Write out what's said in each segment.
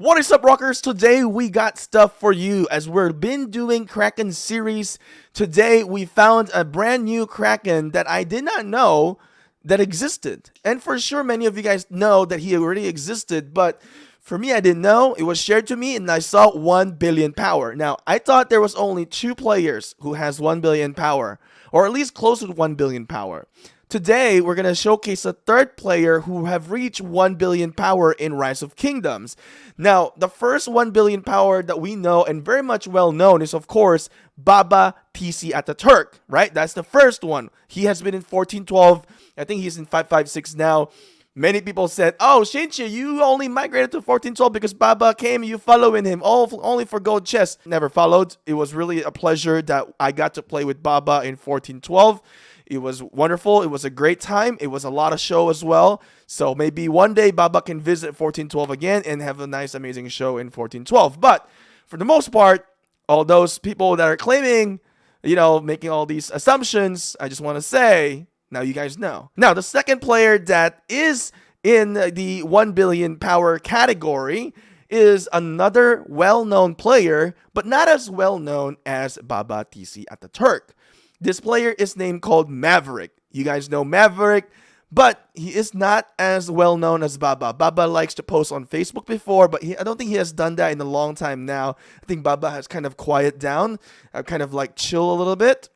What is up, rockers? Today we got stuff for you as we've been doing Kraken series. Today we found a brand new Kraken that I did not know that existed. And for sure many of you guys know that he already existed, but for me I didn't know. It was shared to me and I saw 1 billion power. Now, I thought there was only 2 players who has 1 billion power, or at least close to 1 billion power. Today, we're going to showcase a third player who have reached 1 billion power in Rise of Kingdoms. Now, the first 1 billion power that we know and very much well known is, of course, Baba TC Ataturk, right? That's the first one. He has been in 1412. I think he's in 556 now. Many people said, oh, Shinchi, you only migrated to 1412 because Baba came and you following him, only for gold chest. Never followed. It was really a pleasure that I got to play with Baba in 1412. It was wonderful. It was a great time. It was a lot of show as well. So maybe one day Baba can visit 1412 again and have a nice, amazing show in 1412. But for the most part, all those people that are claiming, making all these assumptions, I just want to say, now you guys know. Now, the second player that is in the 1 billion power category is another well-known player, but not as well-known as Baba TC Ataturk. This player is named called Maverick. You guys know Maverick, but he is not as well known as Baba. Baba likes to post on Facebook before, but I don't think he has done that in a long time now. I think Baba has kind of quieted down, kind of like chill a little bit.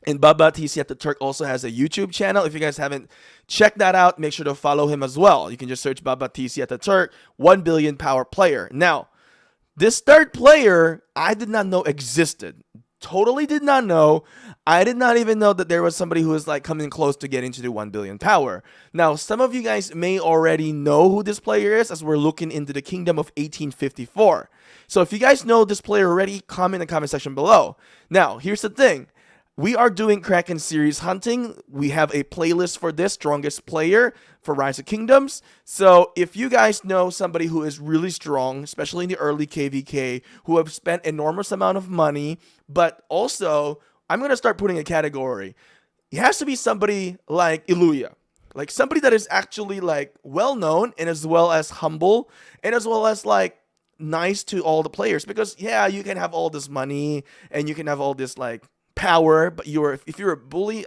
And Baba TC Ataturk also has a YouTube channel. If you guys haven't checked that out, make sure to follow him as well. You can just search Baba TC Ataturk, 1 billion power player. Now, this third player, I did not know existed. Totally did not know. I did not even know that there was somebody who was like coming close to getting to the 1 billion power. Now, some of you guys may already know who this player is as we're looking into the Kingdom of 1854. So if you guys know this player already, comment in the comment section below. Now, here's the thing. We are doing Kraken series hunting. We have a playlist for this, strongest player for Rise of Kingdoms. So if you guys know somebody who is really strong, especially in the early KVK, who have spent enormous amount of money, but also, I'm going to start putting a category. It has to be somebody like Iluya. Like somebody that is actually like well-known and as well as humble and as well as like nice to all the players. Because yeah, you can have all this money and you can have all this like power, but if you're a bully,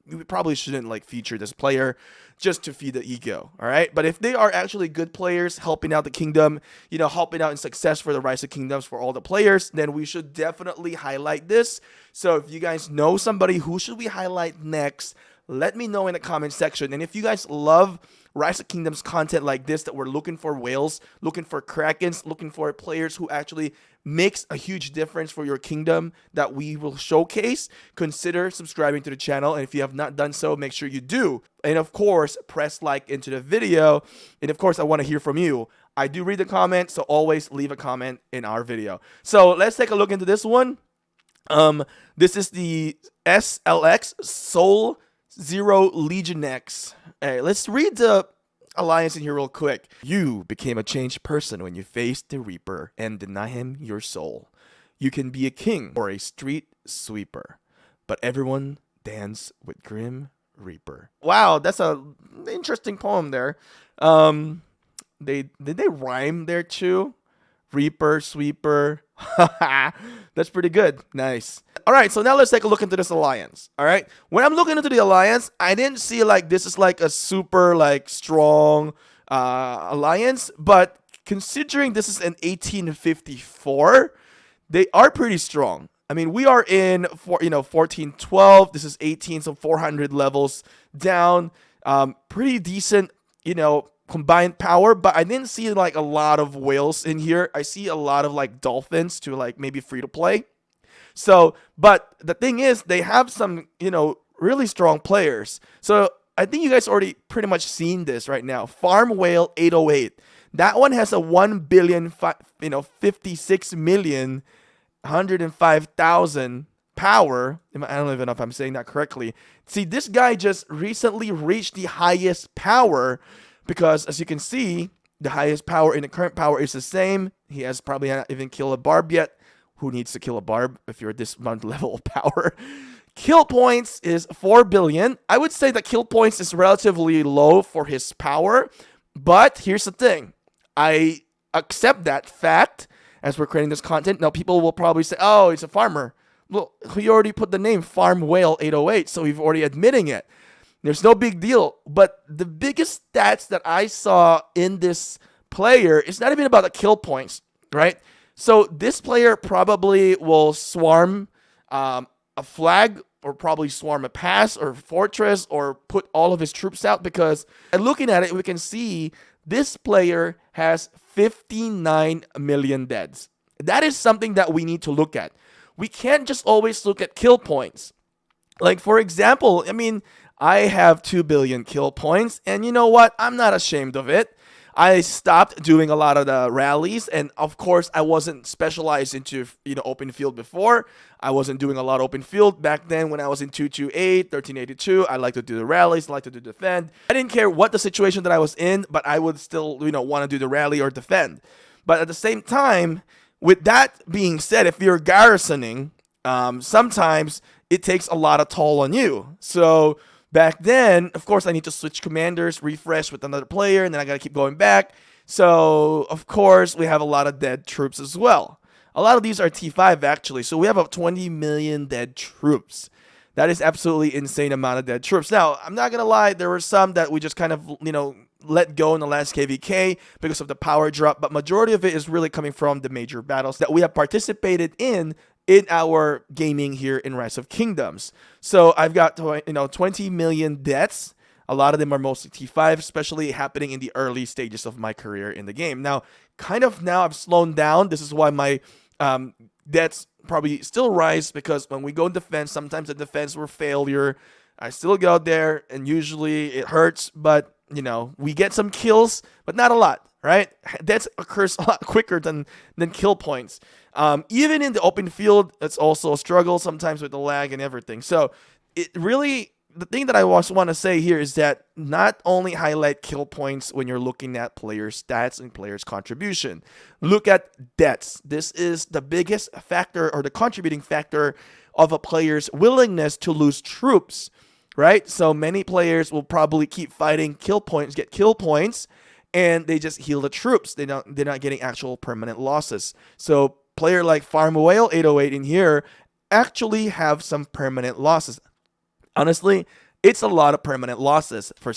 we probably shouldn't like feature this player just to feed the ego. All right, but if they are actually good players helping out the kingdom, helping out in success for the Rise of Kingdoms for all the players, then we should definitely highlight this. So if you guys know somebody who should we highlight next, let me know in the comment section. And if you guys love Rise of Kingdoms content like this, that we're looking for whales, looking for Krakens, looking for players who actually makes a huge difference for your kingdom that we will showcase, consider subscribing to the channel. And if you have not done so, make sure you do. And of course, press like into the video. And of course, I want to hear from you. I do read the comments, so always leave a comment in our video. So let's take a look into this one. This is the SLX Soul Zero Legion X. Hey, let's read the alliance in here real quick. You became a changed person when you faced the Reaper and deny him your soul. You can be a king or a street sweeper, but everyone dance with Grim Reaper. Wow, that's a interesting poem there. Did they rhyme there too? Reaper, sweeper. That's pretty good. Nice. All right, so now let's take a look into this alliance. All right, when I'm looking into the alliance, I didn't see like this is like a super like strong alliance, but considering this is an 1854, they are pretty strong. I mean, we are in 1412. This is 18, so 400 levels down. Pretty decent, combined power, but I didn't see like a lot of whales in here. I see a lot of like dolphins to like maybe free to play. So, but the thing is, they have some, really strong players. So I think you guys already pretty much seen this right now. Farm Whale 808. That one has a 1 billion, 56 million, 105,000 power. I don't even know if I'm saying that correctly. See, this guy just recently reached the highest power because, as you can see, the highest power in the current power is the same. He has probably not even killed a barb yet. Who needs to kill a barb if you're at this amount level of power? Kill points is 4 billion. I would say that kill points is relatively low for his power. But here's the thing. I accept that fact as we're creating this content. Now, people will probably say, oh, it's a farmer. Well, he already put the name Farm Whale 808, so he's already admitting it. There's no big deal. But the biggest stats that I saw in this player is not even about the kill points, right? So this player probably will swarm a flag, or probably swarm a pass or fortress, or put all of his troops out, because looking at it, we can see this player has 59 million deads. That is something that we need to look at. We can't just always look at kill points. Like, for example, I mean, I have 2 billion kill points, and you know what? I'm not ashamed of it. I stopped doing a lot of the rallies, and of course, I wasn't specialized into, open field before. I wasn't doing a lot of open field back then when I was in 228, 1382. I like to do the rallies, I like to do defend. I didn't care what the situation that I was in, but I would still, want to do the rally or defend. But at the same time, with that being said, if you're garrisoning, sometimes it takes a lot of toll on you. So back then, of course, I need to switch commanders, refresh with another player, and then I got to keep going back. So, of course, we have a lot of dead troops as well. A lot of these are T5, actually. So we have about 20 million dead troops. That is absolutely insane amount of dead troops. Now, I'm not going to lie. There were some that we just kind of, let go in the last KVK because of the power drop. But majority of it is really coming from the major battles that we have participated in our gaming here in Rise of Kingdoms. So I've got 20 million deaths. A lot of them are mostly T5, especially happening in the early stages of my career in the game. Now I've slowed down. This is why my deaths probably still rise, because when we go in defense, sometimes the defense were failure. I still go there, and usually it hurts, but we get some kills, but not a lot, right? That occurs a lot quicker than kill points. Even in the open field, it's also a struggle sometimes with the lag and everything. So it really, the thing that I also want to say here is that not only highlight kill points when you're looking at players' stats and players' contribution. Look at deaths. This is the biggest factor, or the contributing factor, of a player's willingness to lose troops, right? So many players will probably keep fighting kill points, get kill points, and they just heal the troops. They're not getting actual permanent losses. So player like Farm Whale 808 in here actually have some permanent losses. Honestly, it's a lot of permanent losses for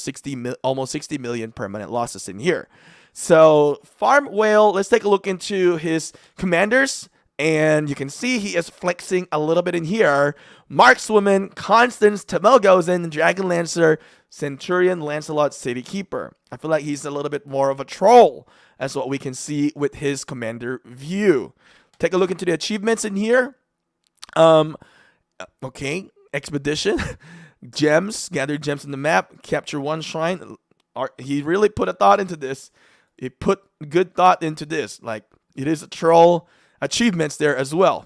almost 60 million permanent losses in here. So Farm Whale, let's take a look into his commanders. And you can see he is flexing a little bit in here. Markswoman, Constance, Tamelgozen, Dragon Lancer, Centurion, Lancelot, City Keeper. I feel like he's a little bit more of a troll, as what we can see with his commander view. Take a look into the achievements in here. Okay, Expedition, gems, gather gems in the map, capture one shrine. He really put a thought into this. He put good thought into this. Like, it is a troll. Achievements there as well.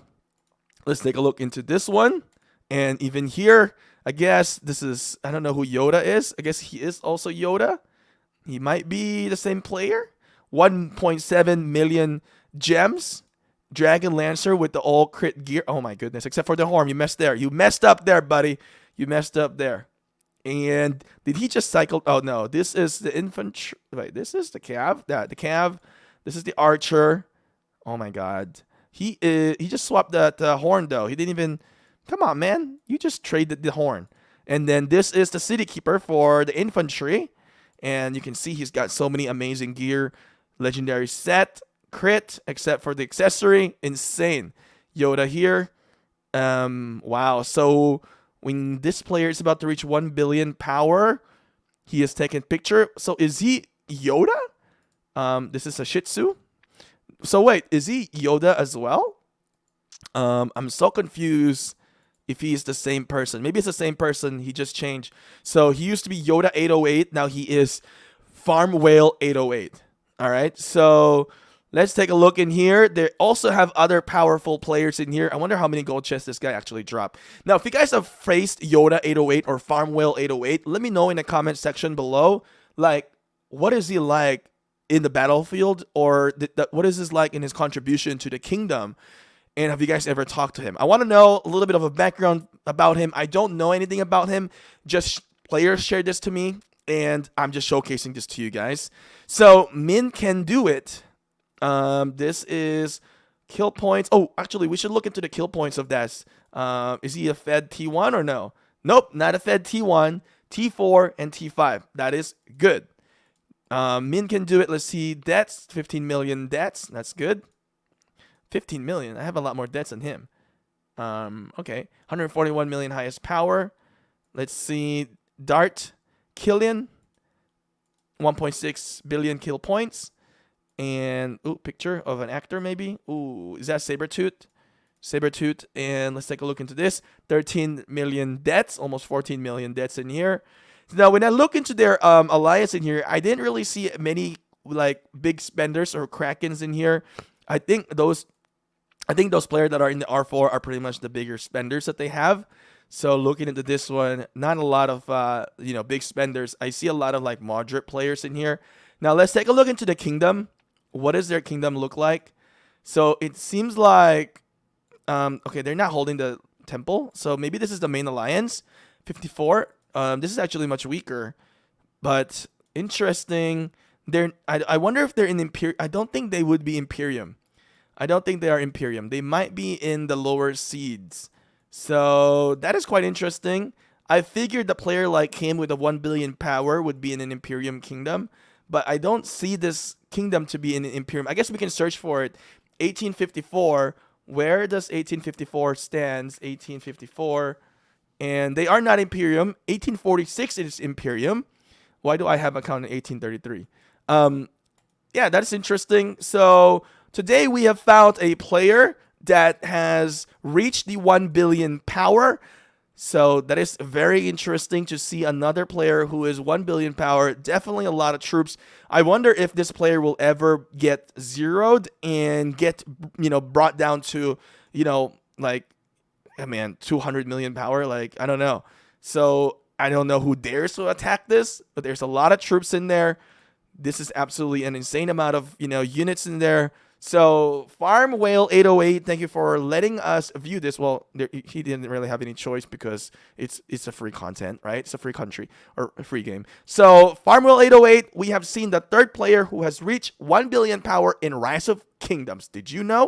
Let's take a look into this one. And even here, I guess this is, I don't know who Yoda is. I guess he is also Yoda. He might be the same player. 1.7 million gems. Dragon Lancer with the all crit gear. Oh my goodness, except for the horn. You messed there. You messed up there, buddy. You messed up there. And did he just cycle? Oh no, this is the infantry. Wait, this is the cav. The cav. This is the archer. Oh my god. He just swapped the horn though. He didn't even. Come on, man. You just traded the horn. And then this is the City Keeper for the infantry. And you can see he's got so many amazing gear. Legendary set. Crit, except for the accessory. Insane. Yoda here. Wow. So when this player is about to reach 1 billion power, he is taking picture. So is he Yoda? This is a Shih Tzu. So wait, is he Yoda as well? I'm so confused if he is the same person. Maybe it's the same person. He just changed. So he used to be Yoda 808. Now he is Farm Whale 808. All right. So let's take a look in here. They also have other powerful players in here. I wonder how many gold chests this guy actually dropped. Now, if you guys have faced Yoda 808 or Farm Whale 808, let me know in the comment section below. Like, what is he like in the battlefield? Or what is this like in his contribution to the kingdom? And have you guys ever talked to him? I want to know a little bit of a background about him. I don't know anything about him. Just players shared this to me, and I'm just showcasing this to you guys. So, Min can do it. This is kill points. Oh, actually, we should look into the kill points of this. Is he a Fed T1 or no? Nope, not a Fed T1, T4, and T5. That is good. Min can do it. Let's see. Debts, 15 million debts. That's good. 15 million. I have a lot more debts than him. Okay. 141 million highest power. Let's see. Dart, Killian, 1.6 billion kill points. And, picture of an actor maybe. Is that Sabretooth? Sabretooth. And let's take a look into this. 13 million debts, almost 14 million debts in here. Now, when I look into their alliance in here, I didn't really see many like big spenders or Krakens in here. I think those players that are in the R4 are pretty much the bigger spenders that they have. So looking into this one, not a lot of big spenders. I see a lot of like moderate players in here. Now let's take a look into the kingdom. What does their kingdom look like? So it seems like they're not holding the temple. So maybe this is the main alliance. 54. This is actually much weaker, but interesting. I wonder if they're in Imperium. I don't think they would be Imperium. I don't think they are Imperium. They might be in the lower seeds. So that is quite interesting. I figured the player like him with a 1 billion power would be in an Imperium kingdom, but I don't see this kingdom to be in an Imperium. I guess we can search for it. 1854. Where does 1854 stands? 1854. And they are not Imperium. 1846 is Imperium. Why do I have a count in 1833? Yeah, that's interesting. So today we have found a player that has reached the 1 billion power. So that is very interesting to see another player who is 1 billion power. Definitely a lot of troops. I wonder if this player will ever get zeroed and get, brought down to, 200 million power. Like, I don't know. So I don't know who dares to attack this, but there's a lot of troops in there. This is absolutely an insane amount of, units in there. So Farm Whale 808, thank you for letting us view this. Well, he didn't really have any choice because it's a free content, right? It's a free country or a free game. So Farm Whale 808, we have seen the third player who has reached 1 billion power in Rise of Kingdoms. Did you know?